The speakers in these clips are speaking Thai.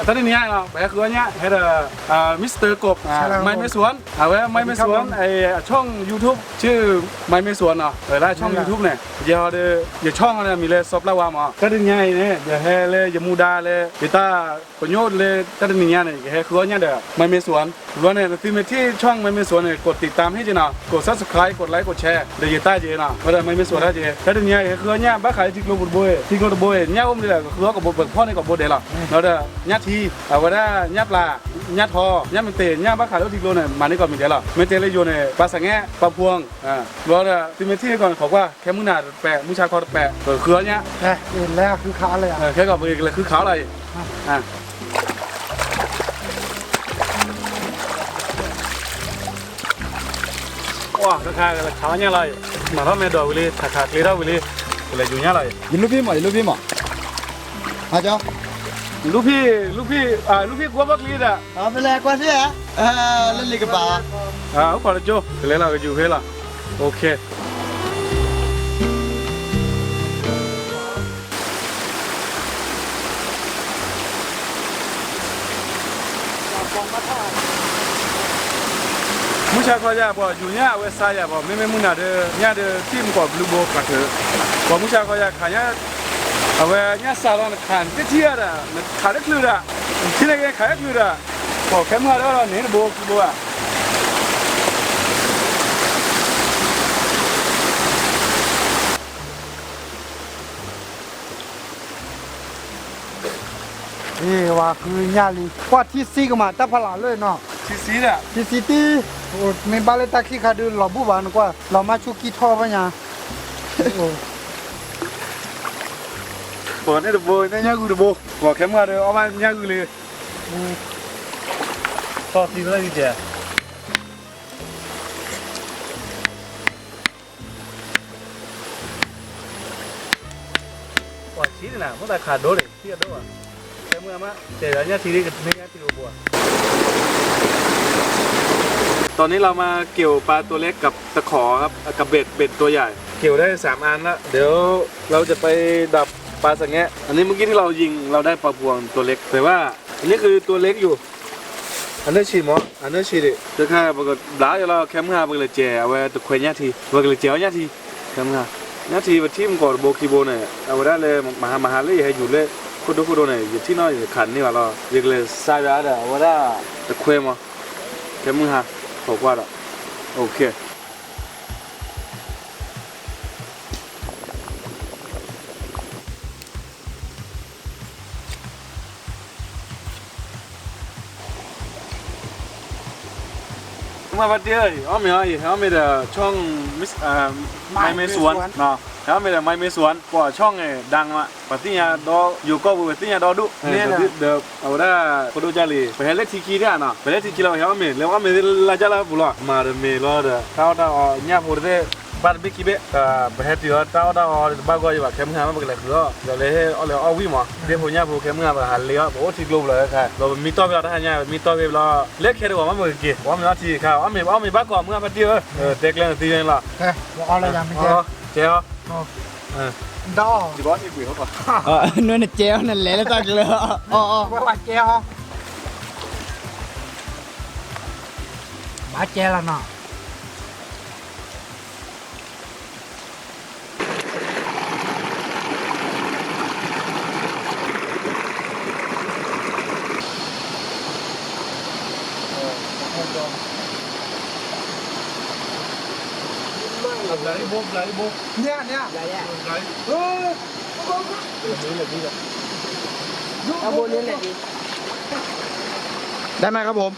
ตอนนี้เนาะแบบคือเนี้ยให้เดมิสเตอร์กบไม่ไม่สวนเอาไว้ไม่ไม่สวนไอช่อง YouTube ชื่อไม่ไม่สวนเนาะได้ช่อง YouTube เนี่ยเดี๋ยวเดี๋ยวช่องเนี่ยมีเลยซบแล้วว่ามาก็ได้ไงเนี่ยเดี๋ยวให้เลยอย่ามูดาเลยเดี๋ยวตาประโยชน์เลยก็ได้เนี่ยเนี่ยให้คือเนี้ยเดี๋ยวไม่ไม่สวนรู้เนี่ยที่ช่องไม่ไม่สวนเนี่ยกดติดตามให้จีน่ะกด Subscribe กดไลค์กดแชร์เดี๋ยวจะใต้จีน่ะก็ได้ไม่ไม่สวนได้จีก็ได้เนี่ยคือเนี้ยบ้าขายที่กลุ่มบุญบุยที่กลุ่มบุญเนี่ยอุ้มเลยคือกับบทพ่อในกับบุญเดี๋ยวละแล้วเดี๋ยวเนี่ยทีเอาไว้ได้เนี่ยปลาเนี่ยทอเนี่ยมันเตะเนี่ยบ้าขายแล้วที่กลุ่มเนี่ยมาในก่อนมีเดี๋ยวละไม่เตะเลยโยเนี่ยปลาสังแง่ปลาพวงแล้วเดี๋ยวที่ก่อนบอกว่าแค่มือหนาแปะมือชาคอแปะคือเนี้ยเห็นแล้วคือขาเลยแค่กับมือเลยคือเขาอะไรว้าราคาเลยเขาเนี่ยอะไรมาทำเมนูวิลีขาดเลยเราวิลีเลยอยู่เนี่ยอะไรยินลูกพี่หมออาจารย์ลูกพี่กลัวบักลีดอ่ะเป็นไรกว่าสิฮะเล่นลีกบ้าพอแล้วโจ้เลยเราก็อยู่เฮ้ยล่ะโอเคมุชาเขาจะบอกอยู่เนี่ยเวสไซด์บอกไม่มุ่งหน้าเด้อเนี่ยเด้อทีมกับบลูโบกระเถอะบอกมุชาเขาจะขายเนี่ยเอาไว้เนี่ยซาลอนขายที่อ่ะขายได้คลื่นอ่ะที่ไหนก็ขายได้คลื่นอ่ะบอกแค่เมื่อแล้วเนี่ยโบอ่ะว่าคือญาลีว่าที่ซีก็มาตะพลาเลยเนาะที่ซีอ่ะที่ซีตีโอ้ไม่บาเลตาขี้ขาดูหล่อบุบานกว่าเรามาชุกี้ท่อปะเนี่ยบอกเนี่ยโบเนี่ยกูโบบอกแค่เมื่อเดี๋ยวเอามาเนี่ยกูเลยต่อทีละนิดเดียวว่าชี้นี่นะเพราะแต่ขาดโดนเลยที่จะโดนอ่ะแค่เมื่อมาเดี๋ยวเนี่ยทีนี้กับเนี่ยทีละบัวตอนนี้เรามาเกี่ยวปลาตัวเล็กกับตะขอครับกับเบ็ดตัวใหญ่เกี่ยวได้3 อันแล้วเดี๋ยวเราจะไปดับปลาสังแงะอันนี้เมื่อกี้ที่เรายิงเราได้ปลาพวงตัวเล็กแต่ว่าอันนี้คือตัวเล็กอยู่อันนี้ชีมั้งอันนี้ชีดิจะแค่ปกติด่าอยู่แล้วแค่เมื่อปกติเจ๋เอาไว้ตะเควนเนี่ยทีปกติเจ๋เอาเนี่ยทีแค่เมื่อเนี่ยทีว่าที่มันกอดโบคีโบเนี่ยเอาไว้ได้เลยมหาเลยให้อยู่เลยคุดเนี่ยอยู่ที่น้อยขันนี่ว่าเราเรียกเลยซาดาเด้อเอาไว้ได้ตะเควนมั้งแค่เมื่อบอกว่าละโอเคมาบัดเดียวเอาไม่เด้อช่องมิสไม่สวนเนาะเอาไม่เด้อไม่สวนก็ช่องไอ้ดังมาปฏิญาดออยู่ก็ปฏิญาดอดุเนี่ยเด้อเอาได้คนดูจารีไปเล่นทีกีเนี่ยเนาะไปเล่นทีกีเราเอาไม่แล้วเอาไม่ลาจาลาบุล่ะมาเด้อไม่รอเด้อถ้าเนี่ยพูดได้บาร์บีคิวไปเฮ็ดที่ถ้าบ้าก็อยู่ว่าเข้มข้นมากเลยคือเดี๋ยวเลยเอาวิ่งมาเดี๋ยวพวกเนี่ยพวกเข้มข้นแบบหันเลี้ยวโอ้ที่กลุ่มเลยค่ะเรามีตัวเวลาท่านเนี่ยมีตัวเวลาเล็กแค่ดูว่ามันเมื่อกี้ว่ามันที่ค่ะเอาไม่บ้าก่อนเมื่อพัดเดียวเด็กเล่นตีเองล่ะเอาอะไรยังไม่เจ้าดอจีบอสนี่คุยเขาก่อนนู่นเจ้านั่นแหละแล้วตักเลยว่าเจ้าบ้าเจ้าแล้วเนาะไหลบุบเนี่ยเอาโบนี้แหละดิได้ไหมครับผม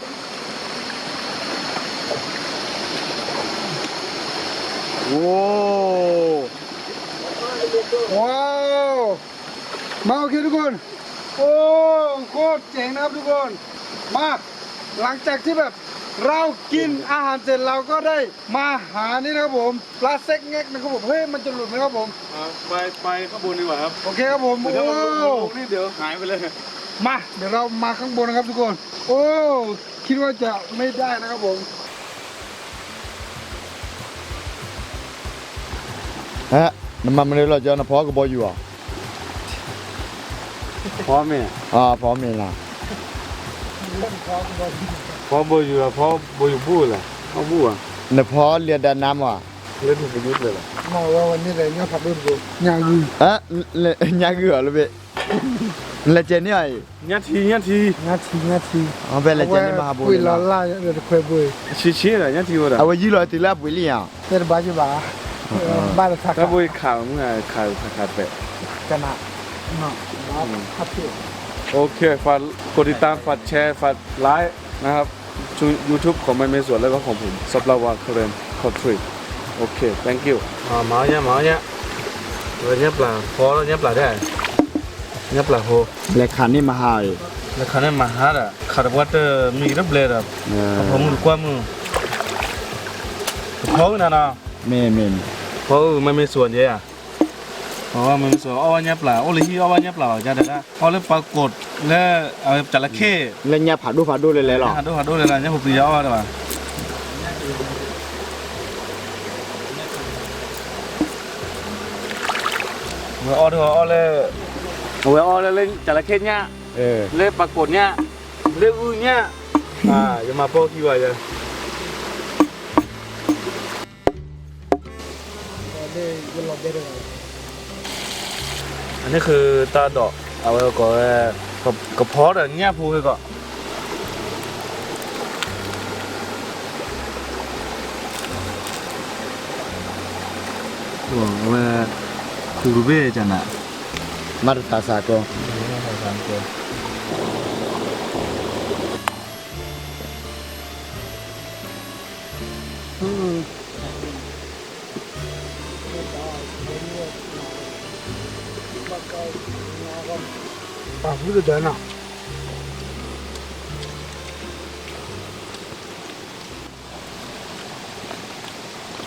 ว้าวมาโอเคทุกคนโอ้โคตรเจ๋งนะครับทุกคนมาหลังจากที่แบบเรากินอาหารเสร็จเราก็ได้มาหานี่นะครับผมปลาเซ็กเง็กนะครับผมเฮ้ยมันจะหลุดไหมครับผมไปข้างบนดีกว่าครับโอเคครับผมโอ้นี่เดี๋ยวหายไปเลยมาเดี๋ยวเรามาข้างบนนะครับทุกคนโอ้คิดว่าจะไม่ได้นะครับผมน้ำมันมันเลยเราจะน้ำพอกับบอยอยู่อ่ะพร้อมไหมพร้อมเลยนะ พอบ่อยู่พอบ่อยู่บู้ล่ะเอาบู้อ่ะ ในพอเรือดำน้ำว่ะ เล่นประยุทธ์เลยล่ะ มาว่าวันนี้เลยเนี่ยผัดด้วยกูย่างยืน อ่ะยาเกลือเลยเบ้ละเจนี่ไอ้ ญาติ นาที เอาไปละเจนี่มาหาบุญ คุยละล่าเดี๋ยวคุยบุย ชี้ล่ะญาติว่า เอาไว้ยี่ร้อยตีละบุญเลี้ยง เดี๋ยวบ้าจีบ้าบ้านละทัก ถ้าบ่ข่าวมึงอ่ะข่าวขาดไป กันนะเนาะครับพี่ โอเคฝากกดติดตามฝากแชร์ฝากไลค์นะครับชู YouTube ของมันเมสวนแล้วก็ของผมซับลาวาเคเรนคอทรีโอเค thank you มาเนี่ยเราเนี่ยปลาพอแล้วเนี่ยปลาได้เนี่ยปลาโห และขันนี่มาหาเลย แล้วคันนี้มาหาอ่ะขาดวัตมีรับเลยอ่ะผมรู้กว่ามึงเพราะนั่นน่ะ เมน เพราะมันมีส่วนเยอะเพราะว่ามันมีส่วนเอาวันนี้ปลาโอ้เลยที่เอาวันนี้ปลาจะได้ละเอาเลยปลากดแล้วเอาจระเข้ แล้วเนี่ยผัดดูเลยหรอ หาดูเลยนะเนี่ยผมตีเอาได้ป่ะเอาเลยเล่นจระเข้เนี่ย เล่นปลากดเนี่ยเล่นอื่นเนี่ยอย่ามาโป๊กี้ไว้เลยอันนี้คือตาดอกเอาไว้ก่อนกระเพาะเนี่ยพูดก่อนเอาไว้คูรูเบ้จันน่ะ มาตาสากอ ป่าพูดเดินอ่ะ